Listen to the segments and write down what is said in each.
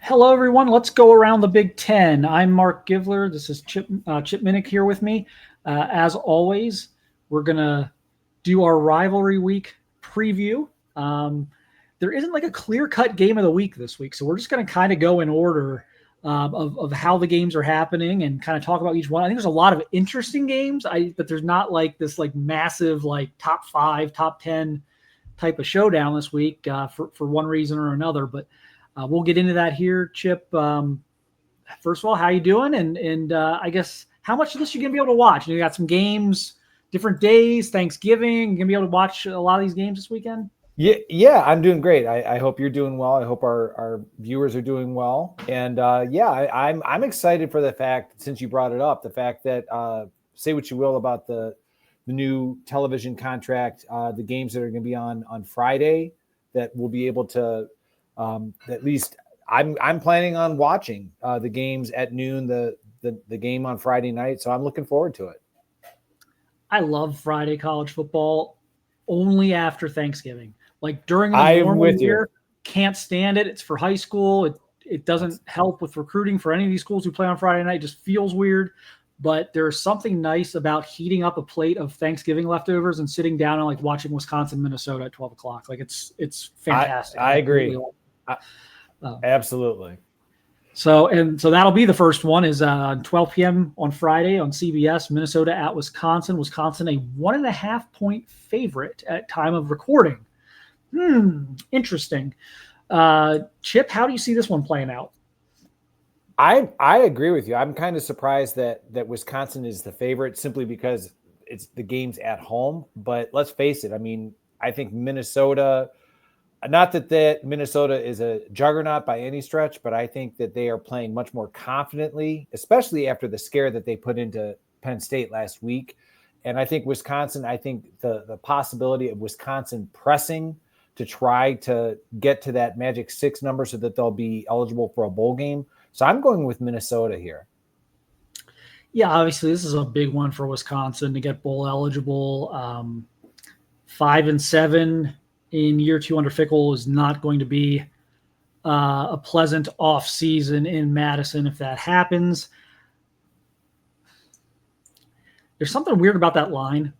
Hello, everyone. Let's go around the Big Ten. I'm Marc Givler. This is Chip Minnich here with me. As always, we're going to do our rivalry week preview. There isn't like a clear-cut game of the week this week, so we're just going to kind of go in order of how the games are happening and kind of talk about each one. I think there's a lot of interesting games, but there's not like this like massive like top 5, top 10 type of showdown this week for one reason or another. But we'll get into that here, Chip. First of all, how you doing? And I guess how much of this you gonna be able to watch? You got some games, different days, Thanksgiving. You gonna be able to watch a lot of these games this weekend? Yeah, I'm doing great. I hope you're doing well. I hope our viewers are doing well. And I'm excited for the fact, since you brought it up, the fact that say what you will about the new television contract, the games that are going to be on Friday, that we'll be able to. At least I'm planning on watching the games at noon, the game on Friday night. So I'm looking forward to it. I love Friday college football only after Thanksgiving. Like during the normal year, can't stand it. It's for high school. It doesn't help with recruiting for any of these schools who play on Friday night. It just feels weird. But there's something nice about heating up a plate of Thanksgiving leftovers and sitting down and like watching Wisconsin, Minnesota at 12 o'clock. Like it's fantastic. I agree. Absolutely. So that'll be the first one is 12 p.m. on Friday on CBS, Minnesota at Wisconsin. Wisconsin, a 1.5 point favorite at time of recording. Interesting. Chip, how do you see this one playing out? I agree with you. I'm kind of surprised that Wisconsin is the favorite simply because it's the game's at home. But let's face it. I mean, I think Minnesota. Not that Minnesota is a juggernaut by any stretch, but I think that they are playing much more confidently, especially after the scare that they put into Penn State last week. And I think Wisconsin, the possibility of Wisconsin pressing to try to get to that magic 6 number so that they'll be eligible for a bowl game. So I'm going with Minnesota here. Yeah, obviously this is a big one for Wisconsin to get bowl eligible. 5-7. In year 2 under Fickell is not going to be a pleasant off season in Madison if that happens. There's something weird about that line,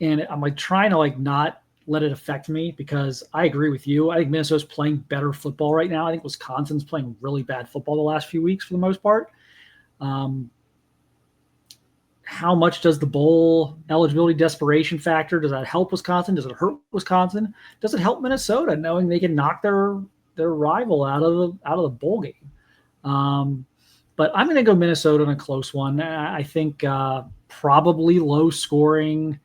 and I'm like trying to like not let it affect me because I agree with you. I think Minnesota's playing better football right now. I think Wisconsin's playing really bad football the last few weeks for the most part. How much does the bowl eligibility desperation factor? Does that help Wisconsin? Does it hurt Wisconsin? Does it help Minnesota knowing they can knock their rival out of the bowl game? But I'm going to go Minnesota in a close one. I think probably low scoring.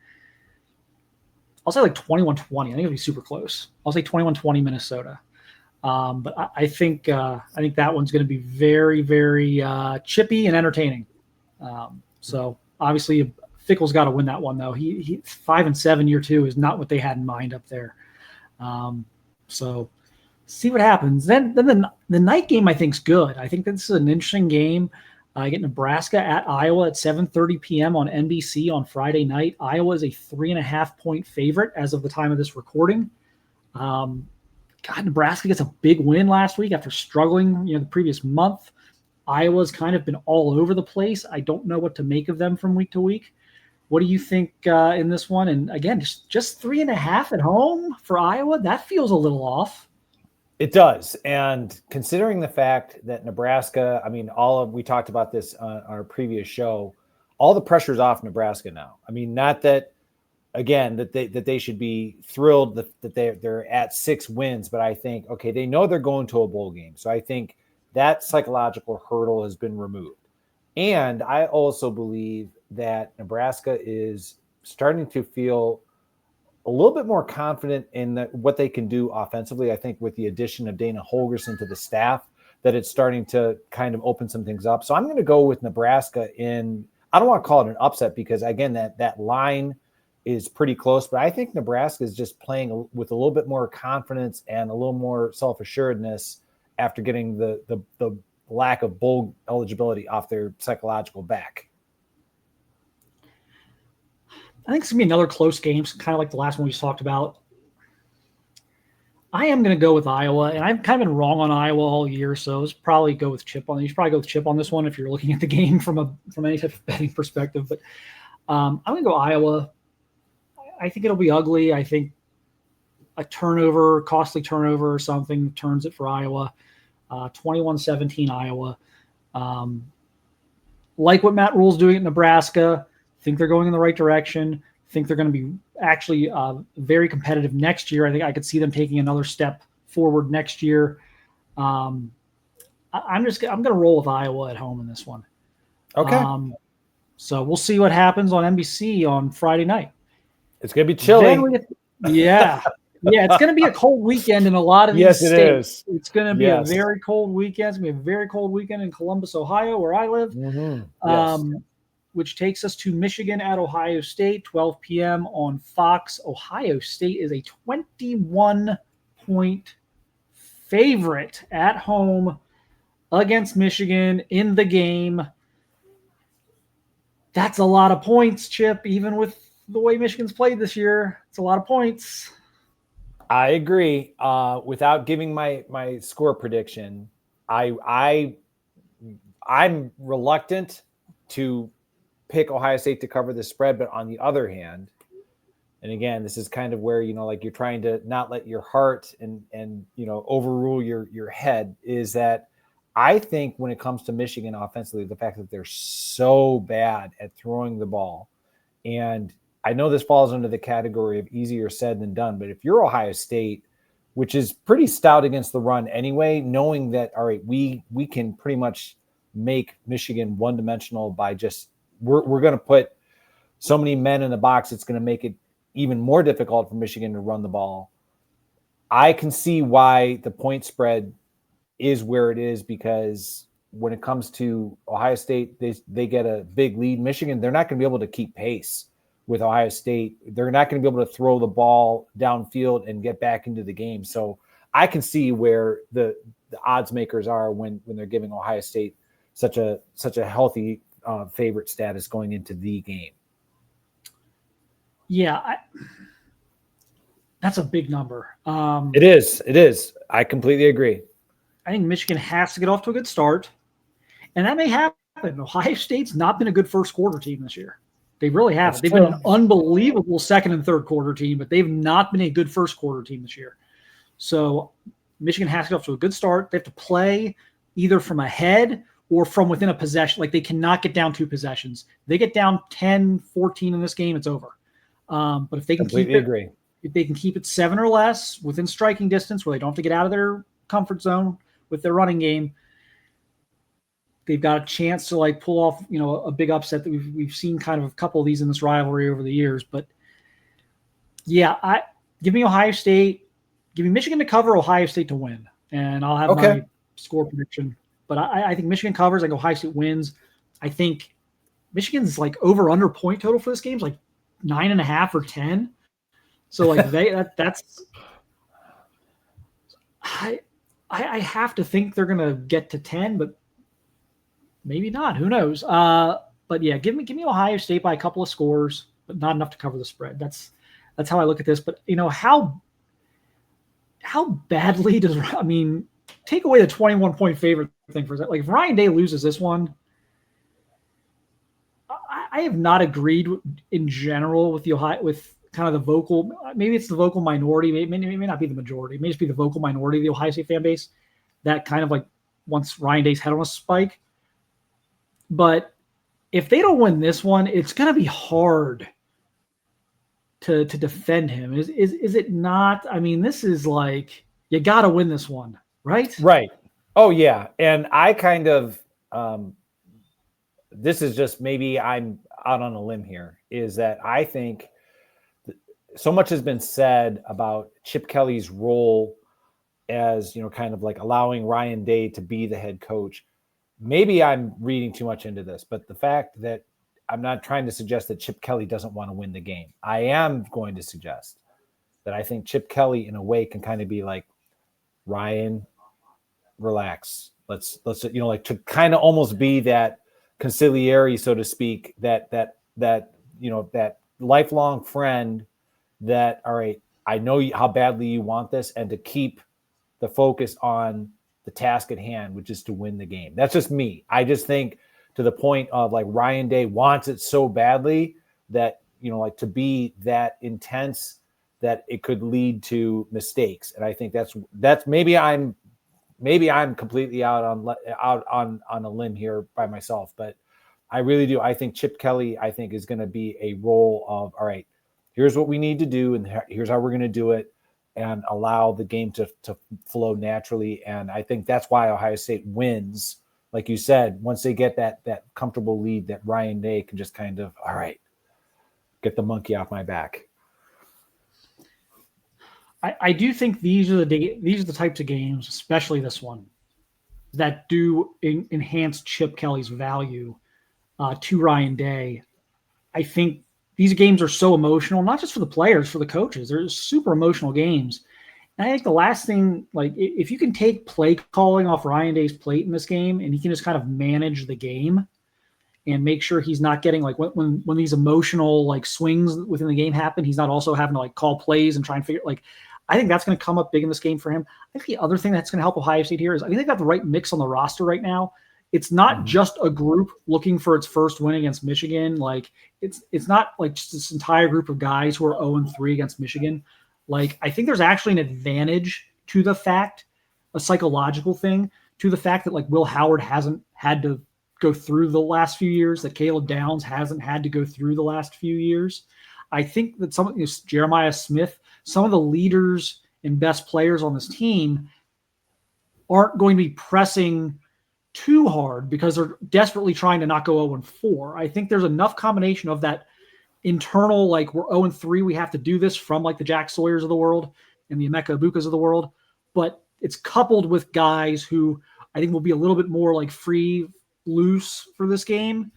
I'll say like 21-20. I think it'll be super close. I'll say 21-20 Minnesota. But I think that one's going to be very, very chippy and entertaining. So obviously Fickell's got to win that one though. He 5-7 year 2 is not what they had in mind up there. So see what happens. Then the night game I think is good. I think this is an interesting game. I get Nebraska at Iowa at 7:30 p.m. on NBC on Friday night. Iowa is a 3.5 point favorite as of the time of this recording. Nebraska gets a big win last week after struggling, the previous month. Iowa's kind of been all over the place. I don't know what to make of them from week to week. What do you think in this one? And again, just 3.5 at home for Iowa, that feels a little off. It does. And considering the fact that Nebraska, we talked about this on our previous show, all the pressure's off Nebraska now. I mean, not that, again, that they should be thrilled that they're at 6 wins, but I think, okay, they know they're going to a bowl game. So I think that psychological hurdle has been removed. And I also believe that Nebraska is starting to feel a little bit more confident in what they can do offensively. I think with the addition of Dana Holgorsen to the staff, that it's starting to kind of open some things up. So I'm going to go with Nebraska I don't want to call it an upset because, again, that line is pretty close, but I think Nebraska is just playing with a little bit more confidence and a little more self-assuredness after getting the lack of bowl eligibility off their psychological back. I think it's going to be another close game, kind of like the last one we just talked about. I am going to go with Iowa, and I've kind of been wrong on Iowa all year, so let's probably go with Chip on. You should probably go with Chip on this one if you're looking at the game from any type of betting perspective. But I'm going to go Iowa. I think it'll be ugly. I think a turnover, costly turnover or something turns it for Iowa. 21-17 Iowa. Like what Matt Rule's doing at Nebraska. Think they're going in the right direction. Think they're going to be actually very competitive next year. I think I could see them taking another step forward next year. I'm going to roll with Iowa at home in this one. Okay. So we'll see what happens on NBC on Friday night. It's going to be chilly. Yeah. It's going to be a cold weekend in a lot of these states. Yes, it is. It's going to be a very cold weekend. It's going to be a very cold weekend in Columbus, Ohio, where I live. Mm-hmm. Yes. Which takes us to Michigan at Ohio State, 12 p.m. on Fox. Ohio State is a 21-point favorite at home against Michigan in the game. That's a lot of points, Chip, even with the way Michigan's played this year. It's a lot of points. I agree. Without giving my score prediction, I'm reluctant to pick Ohio State to cover the spread, but on the other hand, and again, this is kind of where, like you're trying to not let your heart and overrule your head, is that I think when it comes to Michigan offensively, the fact that they're so bad at throwing the ball, and I know this falls under the category of easier said than done, but if you're Ohio State, which is pretty stout against the run anyway, knowing that, all right, we can pretty much make Michigan one-dimensional by just we're going to put so many men in the box, it's going to make it even more difficult for Michigan to run the ball. I can see why the point spread is where it is, because when it comes to Ohio State, they get a big lead. Michigan, they're not going to be able to keep pace with Ohio State. They're not going to be able to throw the ball downfield and get back into the game. So I can see where the odds makers are when they're giving Ohio State such a healthy favorite status going into the game. Yeah, that's a big number. It is. I completely agree. I think Michigan has to get off to a good start, and that may happen. Ohio State's not been a good first quarter team this year. They really haven't. They've been an unbelievable second and third quarter team, but they've not been a good first quarter team this year. So Michigan has to get off to a good start. They have to play either from ahead or from within a possession. Like, they cannot get down 2 possessions. They get down 10, 14 in this game, it's over. But if they can if they can keep it 7 or less within striking distance, where they don't have to get out of their comfort zone with their running game, they've got a chance to pull off, a big upset that we've seen kind of a couple of these in this rivalry over the years. But yeah, give me Ohio State, give me Michigan to cover, Ohio State to win, and I'll have my score prediction. But I think Michigan covers. I think Ohio State wins. I think Michigan's over under point total for this game is 9.5 or 10. So that's I have to think they're gonna get to 10, but maybe not. Who knows? But yeah, give me Ohio State by a couple of scores, but not enough to cover the spread. That's how I look at this. But how badly does take away the 21-point favorite thing for that? If Ryan Day loses this one, I have not agreed in general with kind of the vocal. Maybe it's the vocal minority. It may not be the majority. It may just be the vocal minority of the Ohio State fan base that kind of wants Ryan Day's head on a spike. But if they don't win this one, it's going to be hard to defend him. Is it not? This is you got to win this one, right? Right. Oh yeah. And I kind of, this is just, maybe I'm out on a limb here, is that I think so much has been said about Chip Kelly's role as, kind of allowing Ryan Day to be the head coach. Maybe I'm reading too much into this, but the fact that I'm not trying to suggest that Chip Kelly doesn't want to win the game. I am going to suggest that I think Chip Kelly in a way can kind of be Ryan, relax. Let's to kind of almost be that conciliary, so to speak, that lifelong friend that, all right, I know how badly you want this, and to keep the focus on the task at hand, which is to win the game. That's just me. I just think to the point of like Ryan Day wants it so badly that, like to be that intense that it could lead to mistakes. And I think that's maybe I'm completely out on a limb here by myself, but I really do. I think Chip Kelly, is going to be a role of, all right, here's what we need to do, and here's how we're going to do it, and allow the game to flow naturally. And I think that's why Ohio State wins. Like you said, once they get that comfortable lead, that Ryan Day can just kind of, all right, get the monkey off my back. I do think these are the types of games, especially this one, that do enhance Chip Kelly's value to Ryan Day. I think these games are so emotional, not just for the players, for the coaches. They're super emotional games. And I think the last thing, like if you can take play calling off Ryan Day's plate in this game, and he can just kind of manage the game and make sure he's not getting like when these emotional like swings within the game happen, he's not also having to like call plays and try and figure like. I think that's going to come up big in this game for him. I think the other thing that's going to help Ohio State here is I think they've got the right mix on the roster right now. It's not just a group looking for its first win against Michigan. Like it's not like just this entire group of guys who are 0-3 against Michigan. Like I think there's actually an advantage to the fact, a psychological thing, to the fact that like Will Howard hasn't had to go through the last few years, that Caleb Downs hasn't had to go through the last few years. I think that Jeremiah Smith, some of the leaders and best players on this team aren't going to be pressing too hard because they're desperately trying to not go 0-4. I think there's enough combination of that internal, like we're 0-3, we have to do this from like the Jack Sawyers of the world and the Emeka Ibukas of the world. But it's coupled with guys who I think will be a little bit more like free, loose for this game.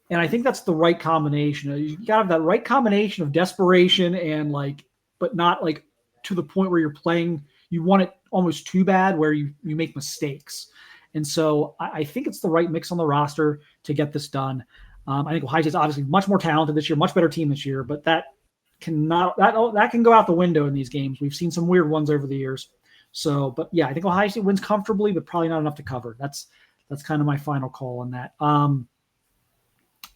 And I think that's the right combination. You got to have that right combination of desperation and like, but not like to the point where you're playing, you want it almost too bad where you make mistakes. And so I think it's the right mix on the roster to get this done. I think Ohio State's obviously much more talented this year, much better team this year, but that can go out the window in these games. We've seen some weird ones over the years. So, but yeah, I think Ohio State wins comfortably, but probably not enough to cover. That's kind of my final call on that.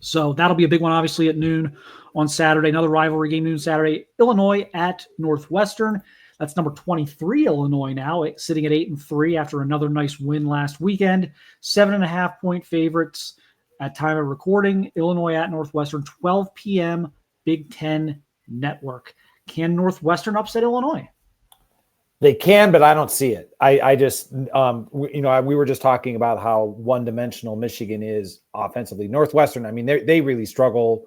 So that'll be a big one, obviously, at noon on Saturday. Another rivalry game noon Saturday. Illinois at Northwestern. That's number 23 Illinois now, sitting at 8-3 after another nice win last weekend. 7.5-point favorites at time of recording. Illinois at Northwestern, 12 p.m. Big Ten Network. Can Northwestern upset Illinois? They can, but I don't see it. I just, we were just talking about how one-dimensional Michigan is offensively. Northwestern, I mean, they really struggle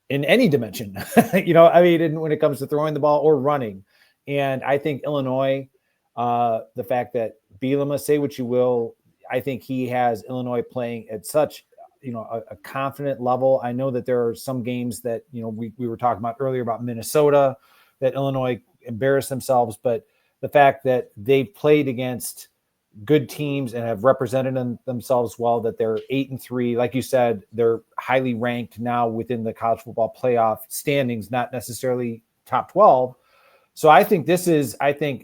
in any dimension, when it comes to throwing the ball or running. And I think Illinois, the fact that Bielema, say what you will, I think he has Illinois playing at such, a confident level. I know that there are some games that, we were talking about earlier about Minnesota, that Illinois embarrassed themselves, but the fact that they've played against good teams and have represented themselves well, that they're 8-3, like you said, they're highly ranked now within the college football playoff standings, not necessarily top 12. So I think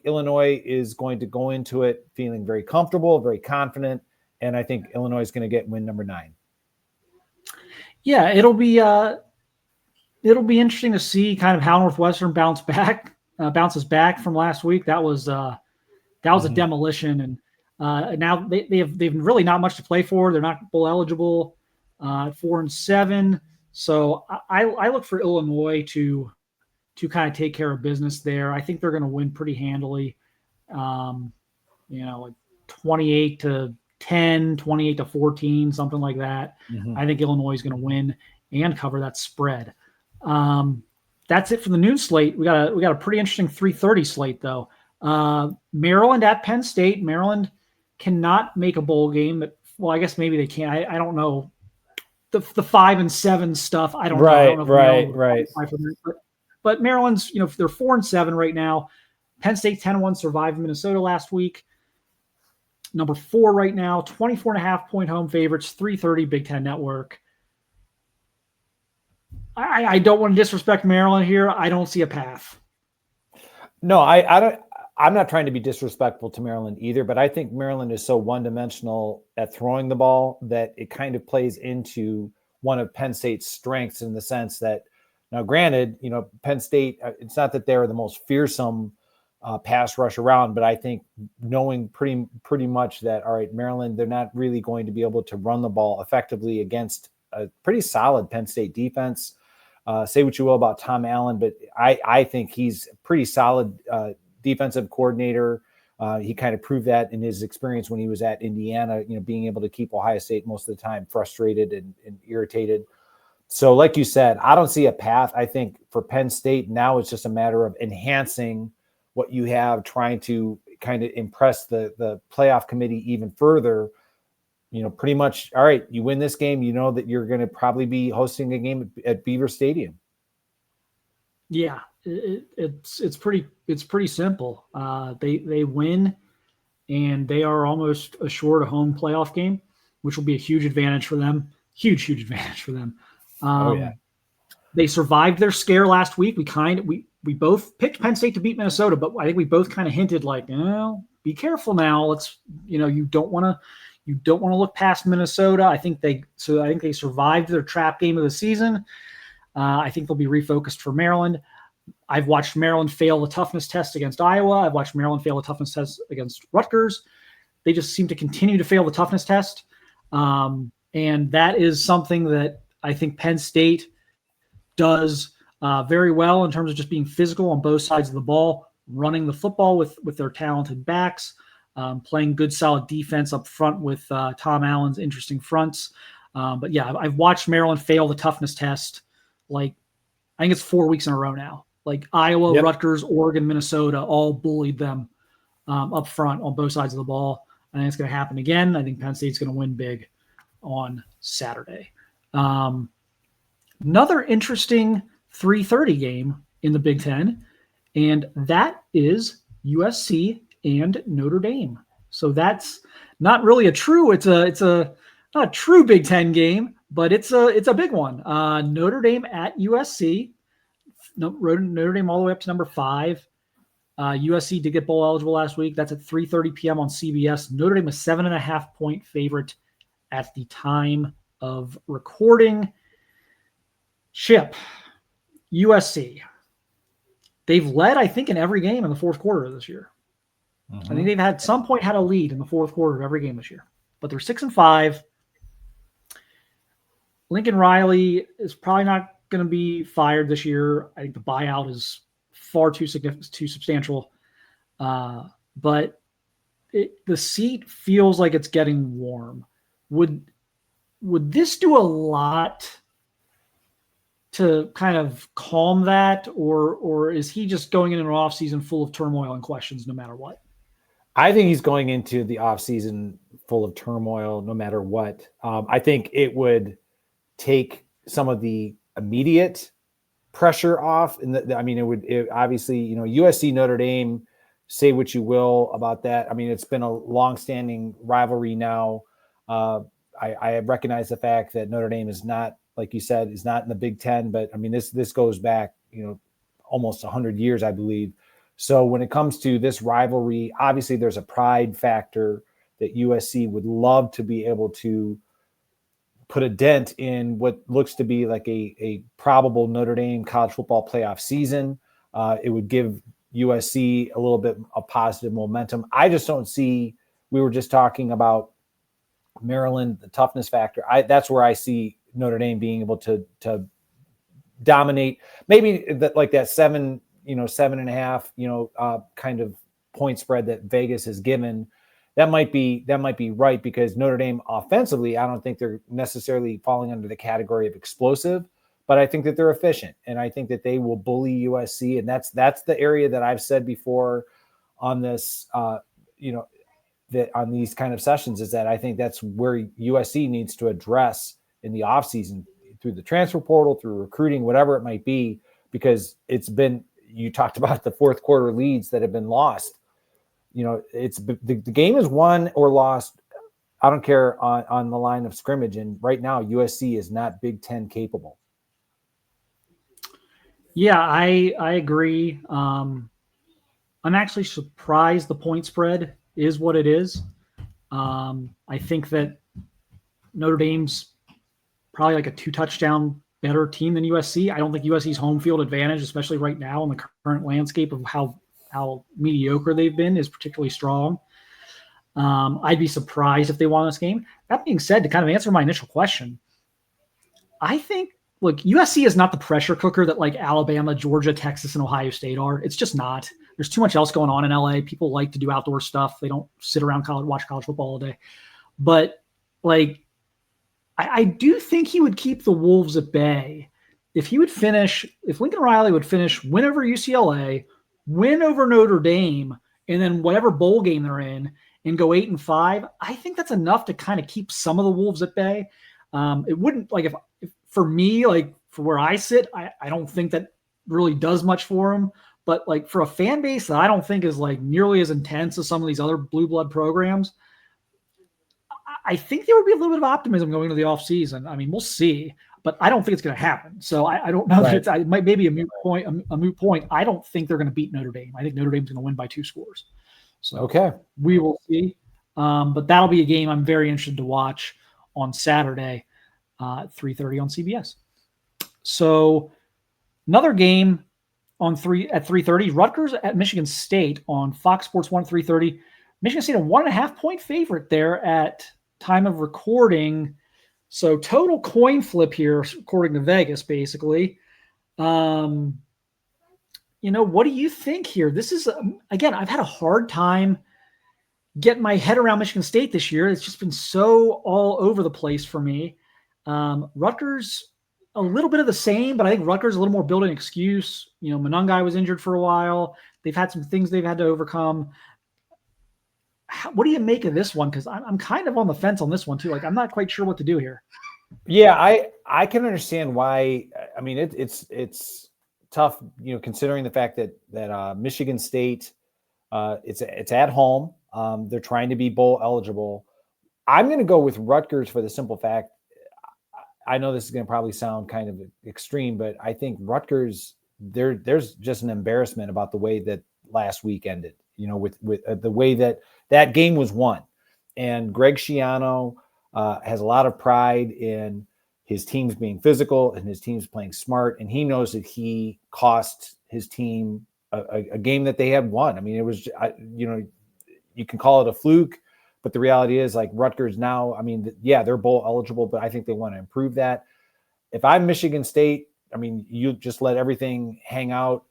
Illinois is going to go into it feeling very comfortable, very confident. And I think Illinois is going to get win number 9. Yeah, it'll be interesting to see kind of how Northwestern bounces back from last week. That was a demolition, and now they've really not much to play for. They're not bowl eligible, 4-7. So I look for Illinois to kind of take care of business there. I think they're going to win pretty handily. Like 28-10, 28-14, something like that. Mm-hmm. I think Illinois is going to win and cover that spread. That's it for the noon slate. We got a pretty interesting 3:30 slate though. Maryland at Penn State. Maryland cannot make a bowl game, but I guess maybe they can. I don't know the 5-7 stuff. I don't know. I don't know right. But Maryland's, they're 4-7 right now. Penn State 10-1 survived Minnesota last week. Number 4 right now, 24.5-point home favorites, 3:30 Big Ten Network. I don't want to disrespect Maryland here. I don't see a path. No, I don't. I'm not trying to be disrespectful to Maryland either, but I think Maryland is so one-dimensional at throwing the ball that it kind of plays into one of Penn State's strengths in the sense that, now granted, Penn State, it's not that they're the most fearsome pass rush around, but I think knowing pretty much that, all right, Maryland, they're not really going to be able to run the ball effectively against a pretty solid Penn State defense. Say what you will about Tom Allen, but I think he's a pretty solid defensive coordinator. He kind of proved that in his experience when he was at Indiana, being able to keep Ohio State most of the time frustrated and irritated. So like you said, I don't see a path. I think for Penn State now it's just a matter of enhancing what you have, trying to kind of impress the playoff committee even further. Pretty much, all right, you win this game, that you're going to probably be hosting a game at Beaver Stadium. Yeah, it's pretty simple. They win, and they are almost assured a home playoff game, which will be a huge advantage for them. Huge advantage for them. They survived their scare last week. We both picked Penn State to beat Minnesota, but I think we both kind of hinted like, be careful now. Let's, you don't want to look past Minnesota. I think they survived their trap game of the season. I think they'll be refocused for Maryland. I've watched Maryland fail the toughness test against Iowa. I've watched Maryland fail the toughness test against Rutgers. They just seem to continue to fail the toughness test. And that is something that I think Penn State does very well in terms of just being physical on both sides of the ball, running the football with their talented backs, playing good, solid defense up front with Tom Allen's interesting fronts. But yeah, I've watched Maryland fail the toughness test. Like, I think it's 4 weeks in a row now. Like Iowa, Yep. Rutgers, Oregon, Minnesota all bullied them up front on both sides of the ball. I think it's going to happen again. I think Penn State's going to win big on Saturday. Another interesting 3:30 game in the Big Ten, and that is USC and Notre Dame. So that's not really it's not a true Big Ten game, but it's a big one. Notre Dame at USC. Notre Dame all the way up to number 5. USC did get bowl eligible last week. That's at 3:30 p.m. on CBS. Notre Dame a 7.5 point favorite at the time of recording. Chip, USC. They've led, I think, in every game in the fourth quarter of this year. Mm-hmm. I think they've had some point had a lead in the fourth quarter of every game this year. But they're 6-5. Lincoln Riley is probably not going to be fired this year. I think the buyout is far too significant, too substantial. But the seat feels like it's getting warm. Would this do a lot to kind of calm that, or is he just going into an offseason full of turmoil and questions no matter what? I think he's going into the offseason full of turmoil no matter what. I think it would take some of the immediate pressure off. And it obviously, USC Notre Dame, say what you will about that. I mean, it's been a long-standing rivalry now. I recognize the fact that Notre Dame is not, like you said, is not in the Big Ten, but I mean, this goes back, almost 100 years, I believe. So when it comes to this rivalry, obviously there's a pride factor that USC would love to be able to put a dent in what looks to be like a probable Notre Dame college football playoff season. It would give USC a little bit of positive momentum. I just don't see, we were just talking about Maryland, the toughness factor. That's where I see Notre Dame being able to dominate, maybe that 7.5, kind of point spread that Vegas has given. That might be right, because Notre Dame offensively, I don't think they're necessarily falling under the category of explosive, but I think that they're efficient, and I think that they will bully USC. And that's the area that I've said before on this, that on these kind of sessions, is that I think that's where USC needs to address in the offseason through the transfer portal, through recruiting, whatever it might be, because you talked about the fourth quarter leads that have been lost. It's the game is won or lost, I don't care, on the line of scrimmage. And right now USC is not Big Ten capable. Yeah, I agree. I'm actually surprised the point spread is what it is. I think that Notre Dame's probably like a 2-touchdown better team than USC. I don't think USC's home field advantage, especially right now in the current landscape of how mediocre they've been, is particularly strong. I'd be surprised if they won this game. That being said, to kind of answer my initial question, I think, look, USC is not the pressure cooker that like Alabama, Georgia, Texas, and Ohio State are. It's just not. There's too much else going on in LA. People like to do outdoor stuff. They don't sit around watch college football all day. But like, I do think he would keep the Wolves at bay if Lincoln Riley would finish, win over UCLA, win over Notre Dame, and then whatever bowl game they're in, and go 8-5. I think that's enough to kind of keep some of the Wolves at bay. It wouldn't, like, if for me, like for where I sit, I don't think that really does much for him. But like for a fan base that I don't think is like nearly as intense as some of these other blue blood programs, I think there would be a little bit of optimism going into the offseason. I mean, we'll see, but I don't think it's going to happen. So I don't know that it might maybe a moot point. I don't think they're going to beat Notre Dame. I think Notre Dame's going to win by 2 scores. So okay, we will see. But that'll be a game I'm very interested to watch on Saturday at 3:30 on CBS. So another game at 3:30, Rutgers at Michigan State on Fox Sports 1 at 3:30. Michigan State a 1.5-point favorite there at time of recording. So total coin flip here, according to Vegas, basically. What do you think here? This is, again, I've had a hard time getting my head around Michigan State this year. It's just been so all over the place for me. Rutgers, a little bit of the same, but I think Rutgers a little more building excuse. Monangai was injured for a while. They've had some things they've had to overcome. What do you make of this one? Because I'm kind of on the fence on this one too. Like, I'm not quite sure what to do here. Yeah, I can understand why. I mean, it's tough, considering the fact that Michigan State, it's at home. They're trying to be bowl eligible. I'm going to go with Rutgers for the simple fact. I know this is going to probably sound kind of extreme, but I think Rutgers, there's just an embarrassment about the way that last week ended. With the way that game was won, and Greg Schiano has a lot of pride in his teams being physical and his teams playing smart, and he knows that he cost his team a game that they had won. I mean, it was, you can call it a fluke, but the reality is, like, Rutgers now, I mean, yeah, they're bowl eligible, but I think they want to improve that. If I'm Michigan State, I mean, you just let everything hang out,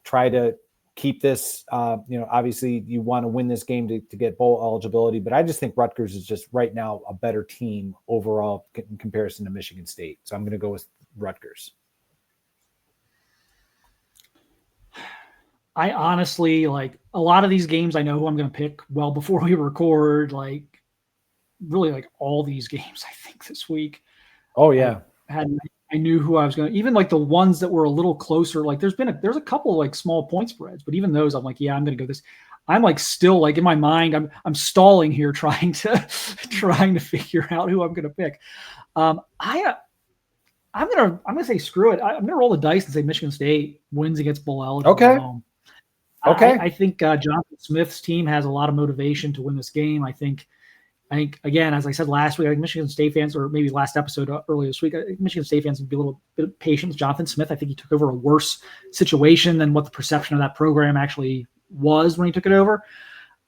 try to keep this, obviously you want to win this game to get bowl eligibility, but I just think Rutgers is just right now a better team overall in comparison to Michigan State. So I'm going to go with Rutgers. I honestly, like, a lot of these games, I know who I'm going to pick well before we record, like, really, like, all these games, I think, this week. Oh, yeah. I knew who I was going to, even like the ones that were a little closer, like there's a couple like small point spreads, but even those I'm like, yeah, I'm going to go this. I'm like still like in my mind, I'm stalling here trying to figure out who I'm going to pick. I'm going to say, screw it. I'm going to roll the dice and say Michigan State wins against bowl eligible. Okay. I think Jonathan Smith's team has a lot of motivation to win this game. I think, again, as I said last week, I think Michigan State fans, or maybe last episode earlier this week, I think Michigan State fans would be a little bit patient with Jonathan Smith. I think he took over a worse situation than what the perception of that program actually was when he took it over.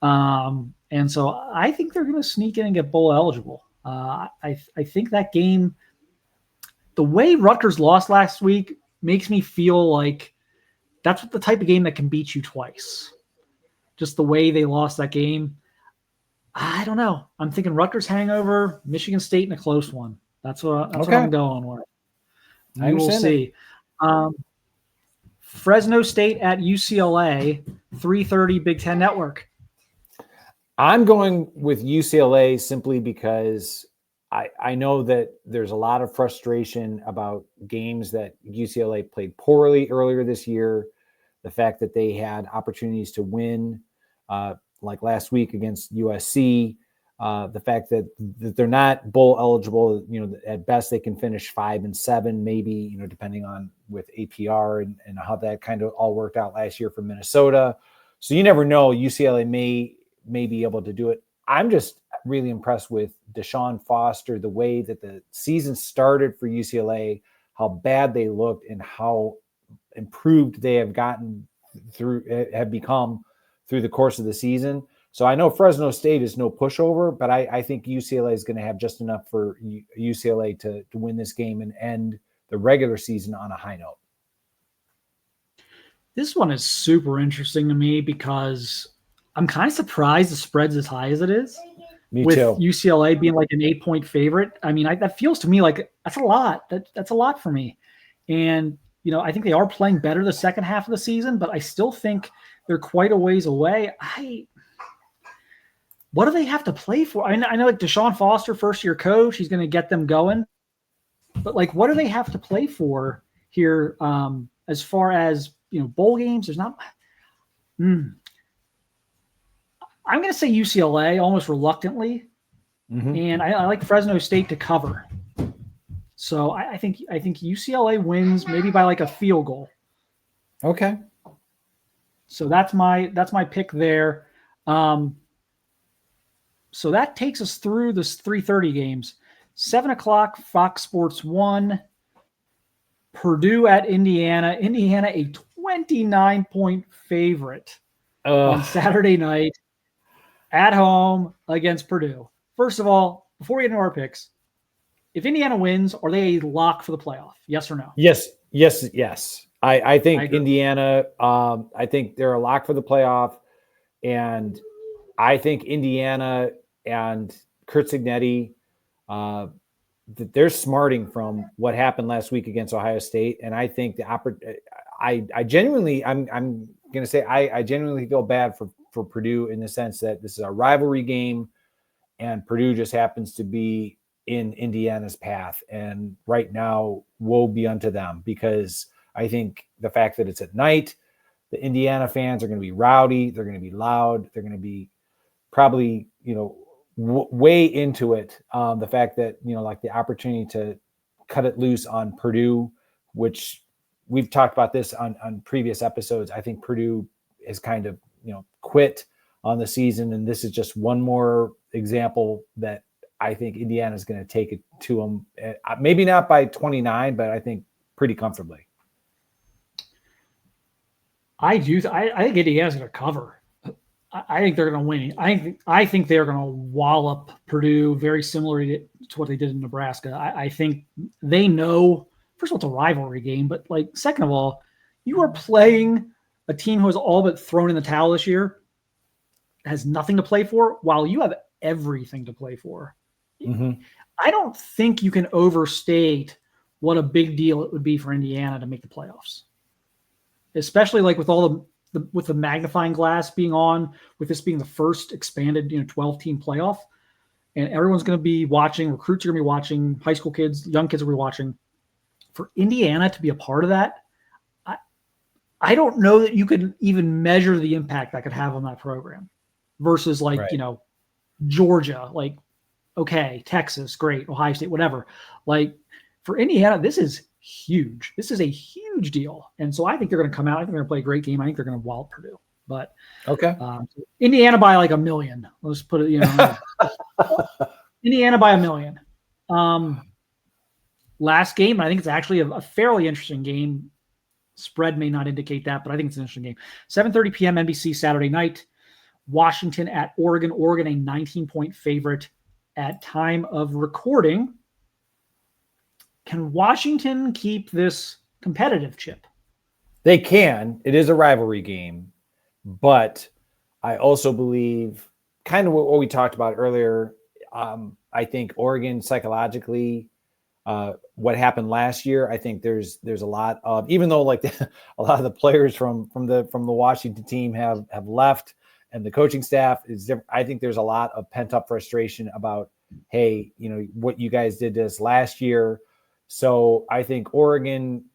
And so I think they're going to sneak in and get bowl eligible. I think that game, the way Rutgers lost last week, makes me feel like that's the type of game that can beat you twice. Just the way they lost that game. I don't know. I'm thinking Rutgers hangover, Michigan State in a close one. That's what I'm going with. We will see. Fresno State at UCLA, 3:30 Big Ten Network. I'm going with UCLA simply because I know that there's a lot of frustration about games that UCLA played poorly earlier this year. The fact that they had opportunities to win, like last week against USC, the fact that they're not bowl eligible, at best they can finish 5-7, maybe, depending on with APR and how that kind of all worked out last year for Minnesota. So you never know. UCLA may be able to do it. I'm just really impressed with Deshaun Foster, the way that the season started for UCLA, how bad they looked, and how improved they have become through the course of the season. So I know Fresno State is no pushover, but I think UCLA is going to have just enough for UCLA to win this game and end the regular season on a high note. This one is super interesting to me because I'm kind of surprised the spread's as high as it is. Me with too. UCLA being like an 8-point favorite. I mean, that feels to me like that's a lot. That's a lot for me. And, I think they are playing better the second half of the season, but I still think they're quite a ways away. What do they have to play for? I know like Deshaun Foster, first-year coach, he's going to get them going. But, like, what do they have to play for here as far as, bowl games? There's not I'm going to say UCLA almost reluctly, and I like Fresno State to cover. So I think UCLA wins maybe by like a field goal. Okay. So that's my pick there. So that takes us through this 3:30 games. 7:00 Fox Sports 1. Purdue at Indiana. Indiana a 29-point favorite on Saturday night at home against Purdue. First of all, before we get into our picks, if Indiana wins, are they a lock for the playoff? Yes or no? Yes. I think Indiana, I think they're a lock for the playoff. And I think Indiana and Kurt Cignetti, they're smarting from what happened last week against Ohio State. And I think I genuinely, I'm going to say, I genuinely feel bad for Purdue in the sense that this is a rivalry game and Purdue just happens to be in Indiana's path. And right now, woe be unto them, because I think the fact that it's at night, the Indiana fans are going to be rowdy. They're going to be loud. They're going to be probably, way into it. The fact that, like the opportunity to cut it loose on Purdue, which we've talked about this on previous episodes. I think Purdue is kind of, quit on the season. And this is just one more example that I think Indiana is going to take it to them. Maybe not by 29, but I think pretty comfortably. I think Indiana's going to cover. I think they're going to win. I think they're going to wallop Purdue very similar to what they did in Nebraska. I think they know, first of all, it's a rivalry game, but like, second of all, you are playing a team who has all but thrown in the towel this year, has nothing to play for, while you have everything to play for. Mm-hmm. I don't think you can overstate what a big deal it would be for Indiana to make the playoffs, especially like with all with the magnifying glass being on, with this being the first expanded 12-team playoff, and everyone's going to be watching. Recruits are going to be watching. High school kids, young kids will be watching. For Indiana to be a part of that, I don't know that you could even measure the impact that could have on that program versus like, right. Georgia, like, okay, Texas, great, Ohio State, whatever. Like, for Indiana, this is huge. This is a huge deal. And so I think they're going to come out. I think they're going to play a great game. I think they're going to wallop Purdue. But okay, Indiana by like 1 million. Let's put it, Indiana by 1 million. Last game, I think it's actually a fairly interesting game. Spread may not indicate that, but I think it's an interesting game. 7:30 p.m. NBC Saturday night. Washington at Oregon. Oregon, a 19-point favorite at time of recording. Can Washington keep this competitive, Chip? They can. It is a rivalry game. But I also believe, kind of what we talked about earlier, I think Oregon psychologically, what happened last year, I think there's a lot of, even though like a lot of the players from the Washington team have left and the coaching staff is different, I think there's a lot of pent up frustration about, hey, what you guys did to us last year. So I think Oregon,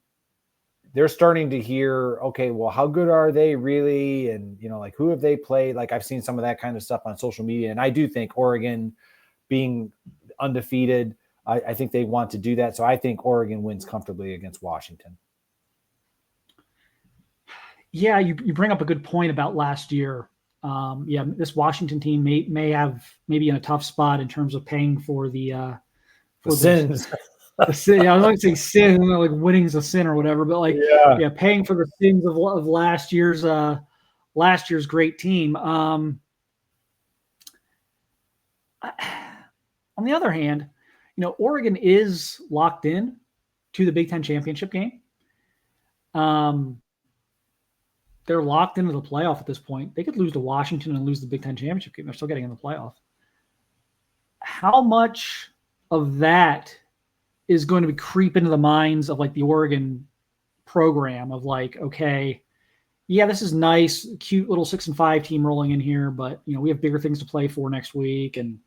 they're starting to hear, okay, well, how good are they really? And, like, who have they played? Like, I've seen some of that kind of stuff on social media. And I do think Oregon being undefeated, I think they want to do that. So I think Oregon wins comfortably against Washington. Yeah, you bring up a good point about last year. This Washington team may have maybe in a tough spot in terms of paying for the sins. The sin. I was going to say sin, like winning's a sin or whatever, but like paying for the sins of last year's great team. On the other hand, Oregon is locked in to the Big Ten championship game. They're locked into the playoff at this point. They could lose to Washington and lose the Big Ten championship game. They're still getting in the playoff. How much of that is going to be creep into the minds of like the Oregon program of like, okay, yeah, this is nice, cute little 6-5 team rolling in here, but we have bigger things to play for next week. And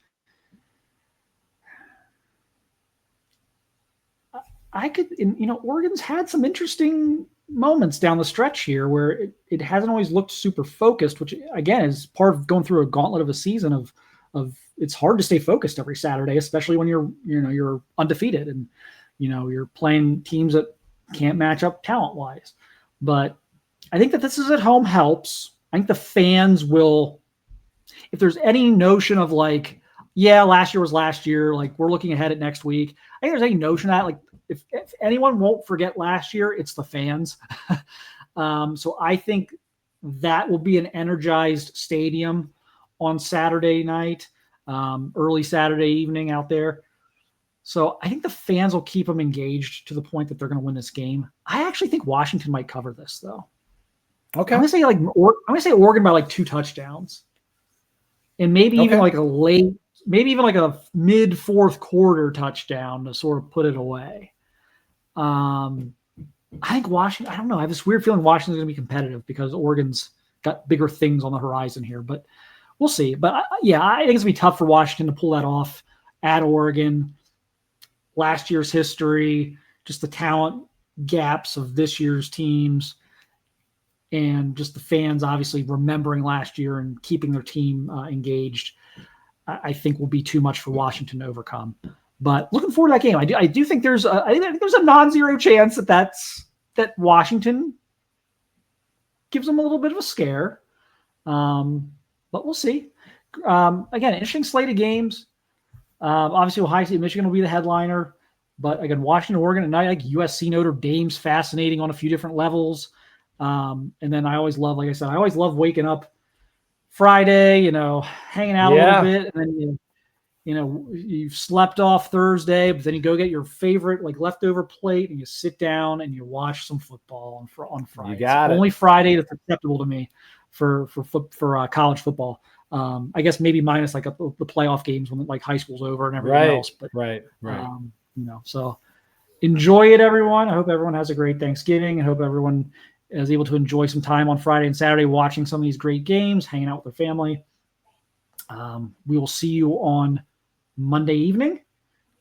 Oregon's had some interesting moments down the stretch here where it hasn't always looked super focused, which again is part of going through a gauntlet of a season of it's hard to stay focused every Saturday, especially when you're undefeated and you're playing teams that can't match up talent wise. But I think that this is at home helps. I think the fans will, if there's any notion of like, yeah, last year was last year, like we're looking ahead at next week. I think there's any notion of that like if anyone won't forget last year, it's the fans. So I think that will be an energized stadium on Saturday night, early Saturday evening out there. So I think the fans will keep them engaged to the point that they're going to win this game. I actually think Washington might cover this though. Okay. I'm going to say Oregon by like 2 touchdowns. And maybe even like a mid fourth quarter touchdown to sort of put it away. I think Washington, I don't know. I have this weird feeling Washington's going to be competitive because Oregon's got bigger things on the horizon here, but we'll see. But I think it's going to be tough for Washington to pull that off at Oregon. Last year's history, just the talent gaps of this year's teams, and just the fans obviously remembering last year and keeping their team engaged, I think will be too much for Washington to overcome. But looking forward to that game. I do think there's a non-zero chance that Washington gives them a little bit of a scare. But we'll see. Again, interesting slate of games. Obviously, Ohio State, Michigan will be the headliner. But again, Washington, Oregon at night, like USC, Notre Dame's fascinating on a few different levels. And then I always love waking up Friday, hanging out a little bit, and then you've slept off Thursday, but then you go get your favorite like leftover plate and you sit down and you watch some football on Friday. You got it. Only Friday that's acceptable to me for college football. I guess maybe minus like the playoff games when like high school's over and everything else. But right. So enjoy it, everyone. I hope everyone has a great Thanksgiving. I hope everyone is able to enjoy some time on Friday and Saturday watching some of these great games, hanging out with their family. We will see you on Monday evening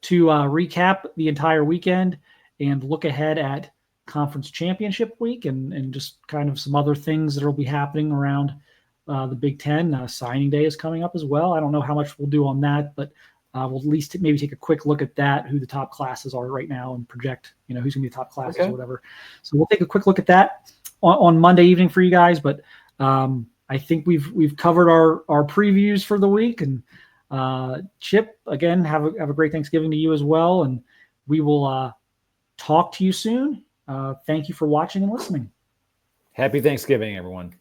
to recap the entire weekend and look ahead at conference championship week and just kind of some other things that will be happening around the Big Ten. Signing day is coming up as well. I don't know how much we'll do on that, but we'll at least maybe take a quick look at that, who the top classes are right now and project, who's going to be the top classes or whatever. So we'll take a quick look at that on Monday evening for you guys. But I think we've covered our previews for the week. And Chip, again, have a great Thanksgiving to you as well. And we will talk to you soon. Thank you for watching and listening. Happy Thanksgiving, everyone.